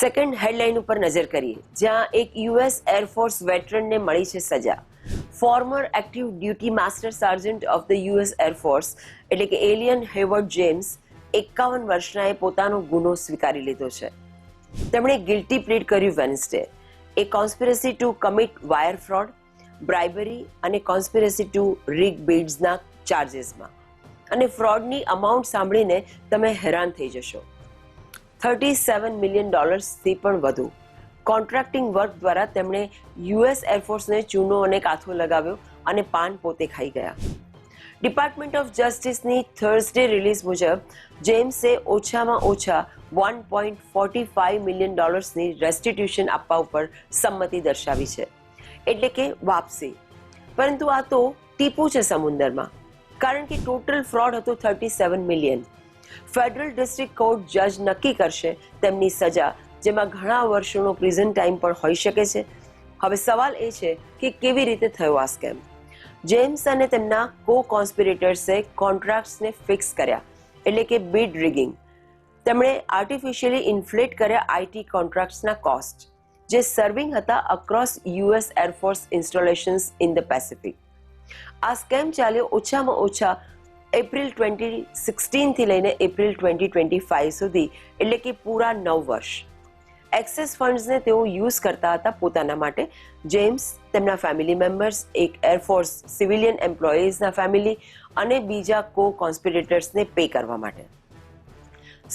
Second headline ઉપર નજર કરીએ, જ્યાં એક યુએસ એરફોર્સ વેટરનને મળી છે સજા. Former active duty master sergeant of the US air force એટલે કે એલિયન હેવર્ડ જેમ્સ 51 વર્ષનાએ પોતાનો ગુનો સ્વીકારી લીધો છે. તેમણે ગિલ્ટી પ્લીડ કર્યું Wednesday. A conspiracy to commit wire fraud, bribery અને કોન્સ્પિરસી ટુ રિગ બિડ્સના ચાર્જીસમાં. અને ફ્રોડની અમાઉન્ટ સાંભળીને તમે હેરાન થઈ જશો. $37 મિલિયન થી પણ વધુ. કોન્ટ્રાક્ટિંગ વર્ક દ્વારા તેમણે યુએસ એરફોર્સને ચૂનો અને કાથો લગાવ્યો અને પાન પોતે ખાઈ ગયા. ડિપાર્ટમેન્ટ ઓફ જસ્ટિસની થર્સડે રિલીઝ મુજબ જેમ્સે ઓછામાં ઓછા $1.45 મિલિયન ની રેસ્ટિટ્યુશન આપવા ઉપર સંમતિ દર્શાવી છે, એટલે કે વાપસી. પરંતુ આ તો ટીપું છે સમુંદરમાં, કારણ કે ટોટલ ફ્રોડ હતો 37 મિલિયન. ફેડરલ ડિસ્ટ્રિક્ટ કોર્ટ જજ નક્કી કરશે તેમની સજા, જેમાં ઘણા વર્ષોનો પ્રિઝન ટાઈમ પણ હોઈ શકે છે. હવે સવાલ એ છે કે કેવી રીતે થયો આ સ્કેમ. જેમ્સ અને તેમના કો કોન્સ્પિરેટર્સે કોન્ટ્રાક્ટ્સને ફિક્સ કર્યા, એટલે કે બિડ રિગિંગ. તેમણે આર્ટિફિશિયલી ઇન્ફ્લેટ કર્યા આઈટી કોન્ટ્રાક્ટ્સના કોસ્ટ, જે સર્વિંગ હતા across US air force installations in the Pacific. આ સ્કેમ ચાલ્યો ઓછામાં ઓછા એપ્રિલ 2016 થી લઈને એપ્રિલ 2025 સુધી, એટલે કે પૂરા 9 વર્ષ. એક્સેસ ફંડ્સને તેઓ યુઝ કરતા હતા પોતાના માટે, જેમ્સ, તેમના ફેમિલી મેમ્બર્સ, એક એરફોર્સ સિવિલિયન એમ્પ્લોઈઝના ફેમિલી અને બીજા કો કોન્સ્પિરેટર્સને પે કરવા માટે.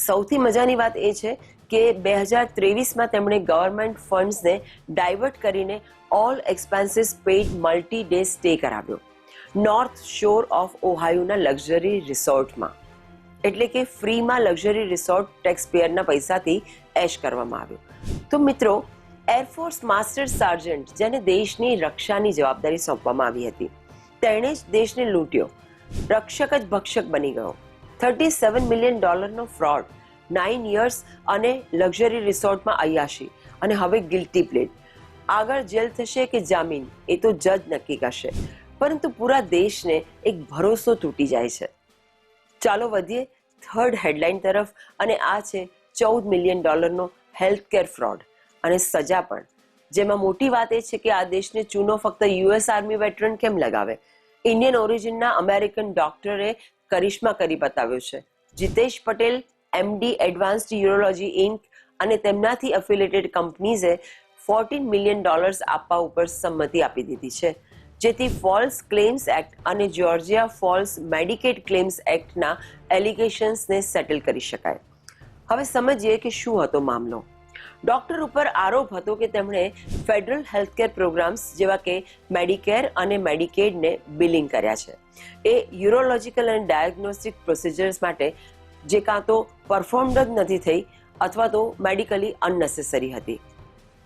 સૌથી મજાની વાત એ છે કે 2023માં તેમણે ગવર્મેન્ટ ફંડ્સને ડાયવર્ટ કરીને all expenses paid multi day stay કરાવ્યો નોર્થ શોર ઓફ ઓહાયોના લક્ઝરી રિસોર્ટમાં. એટલે કે ફ્રીમાં લક્ઝરી રિસોર્ટ ટેક્સપેયરના પૈસાથી એશ કરવામાં આવ્યો. તો મિત્રો, એરફોર્સ માસ્ટર સાર્જન્ટ, જેને દેશની રક્ષાની જવાબદારી સોંપવામાં આવી હતી, તેણે જ દેશને લૂંટ્યો. રક્ષક જ ભક્ષક બની ગયો. $37 મિલિયન નો ફ્રોડ, 9 યર્સ અને લક્ઝરી રિસોર્ટમાં અયાશી, અને હવે ગિલ્ટી પ્લીડ. આગળ જેલ થશે કે જામીન, એ તો જજ નક્કી કરશે. પરંતુ પૂરા દેશને એક ભરોસો તૂટી જાય છે. ચાલો વધીએ થર્ડ હેડલાઇન તરફ, અને આ છે $14 મિલિયન નો હેલ્થકેર ફ્રોડ અને સજા પણ. જેમાં મોટી વાત એ છે કે આ દેશને ચૂનો ફક્ત યુએસ આર્મી વેટરન કેમ લગાવે. ઇન્ડિયન ઓરિજિનના અમેરિકન ડોક્ટરે કરિશ્મા કરી બતાવ્યો છે. Jitesh Patel, MD advanced urology inc અને તેમનાથી એફિલિએટેડ કંપનીઝે $14 મિલિયન આપવા ઉપર સંમતિ આપી દીધી છે, જેથી ફોલ્સ ક્લેમ્સ એક્ટ અને જ્યોર્જિયા ફોલ્સ મેડિકેડ ક્લેમ્સ એક્ટના એલિગેશન્સને સેટલ કરી શકાય. હવે સમજીએ કે શું હતો મામલો. ડોક્ટર ઉપર આરોપ હતો કે તેમણે ફેડરલ હેલ્થકેર પ્રોગ્રામ્સ જેવા કે મેડિકેર અને મેડિકેડને બિલિંગ કર્યા છે. એ યુરોલોજિકલ અને ડાયગ્નોસ્ટિક પ્રોસિજર્સ માટે જે કાં તો પરફોર્મ્ડ જ નથી થઈ અથવા તો મેડિકલી અનનેસેસરી હતી.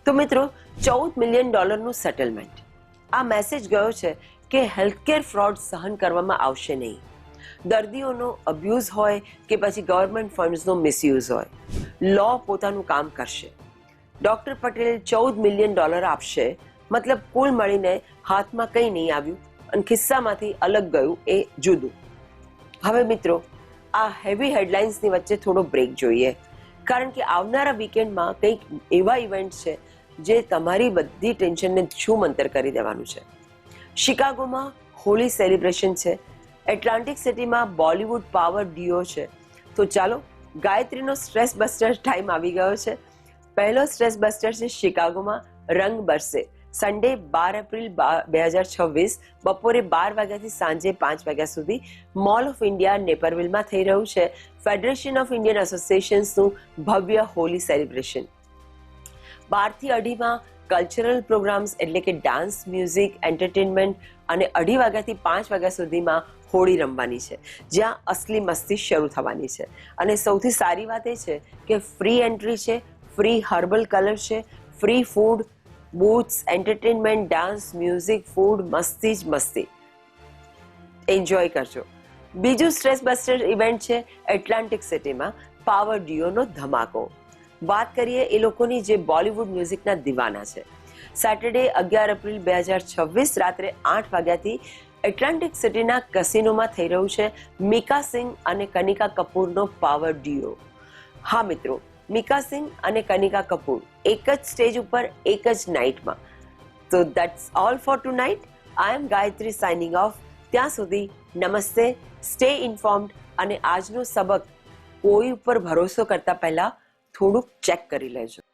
તો મિત્રો, $14 મિલિયન નું સેટલમેન્ટ. આ મેસેજ ગયો છે કે હેલ્થકેર ફ્રોડ સહન કરવામાં આવશે નહીં. દર્દીઓનો અબ્યુઝ હોય કે પછી ગવર્મેન્ટ ફંડ્સનો મિસયુઝ હોય, લો પોતાનું કામ કરશે. ડોક્ટર પટેલ $14 મિલિયન આપશે, મતલબ કુલ મળીને હાથમાં કંઈ નહીં આવ્યું અને ખિસ્સામાંથી અલગ ગયું, એ જુદું. હવે મિત્રો, આ હેવી હેડલાઇન્સની વચ્ચે થોડો બ્રેક જોઈએ, કારણ કે આવનારા વીકેન્ડમાં કંઈક એવા ઇવેન્ટ છે જે તમારી બધી ટેન્શનને છૂમંતર કરી દેવાનું છે. શિકાગોમાં હોળી સેલિબ્રેશન છે. એટલાન્ટિક સિટીમાં બોલિવૂડ પાવર ડ્યુઓ છે. તો ચાલો, ગાયત્રીનો સ્ટ્રેસ બસ્ટર ટાઈમ આવી ગયો છે. પહેલો સ્ટ્રેસ બસ્ટર છે શિકાગોમાં રંગ બરસે. સન્ડે 12 એપ્રિલ 2026 બપોરે 12 વાગ્યાથી સાંજે 5 વાગ્યા સુધી મોલ ઓફ ઇન્ડિયા નેપરવિલમાં થઈ રહ્યું છે ફેડરેશન ઓફ ઇન્ડિયન એસોસિએશન્સનું ભવ્ય હોલી સેલિબ્રેશન. 12 થી 2:30 કલ્ચરલ પ્રોગ્રામ્સ એટલે કે ડાન્સ, મ્યુઝિક, એન્ટરટેનમેન્ટ અને 2:30 વાગ્યાથી 5 વાગ્યા સુધીમાં હોળી રમવાની છે, જ્યાં અસલી મસ્તી શરૂ થવાની છે. અને સૌથી સારી વાત એ છે કે ફ્રી એન્ટ્રી છે, ફ્રી હર્બલ કલર છે, free food, booths, entertainment, dance, music, food, મસ્તી જ મસ્તી. એન્જોય કરજો. બીજું સ્ટ્રેસ બસ્ટર ઇવેન્ટ છે એટલાન્ટિક સિટીમાં પાવર ડ્યુઓનો ધમાકો. વાત કરીએ એ લોકોની જે બોલિવૂડ મ્યુઝિકના દીવાના છે. સેટરડે 11 એપ્રિલ 2026 રાત્રે 8 વાગ્યાથી એટલાન્ટિક સિટીના કસિનોમાં થઈ રહ્યું છે મિકા સિંગ અને કનિકા કપૂરનો પાવર ડ્યુઓ. હા મિત્રો, મિકા સિંહ અને કનિકા કપૂર એક જ સ્ટેજ ઉપર એક જ નાઇટમાં. તો that's all for tonight. I am Gayatri signing off. ત્યાં સુધી નમસ્તે, સ્ટે ઇન્ફોર્મ્ડ અને આજનો સબક કોઈ ઉપર ભરોસો કરતા પહેલા થોડુંક ચેક કરી લેજો.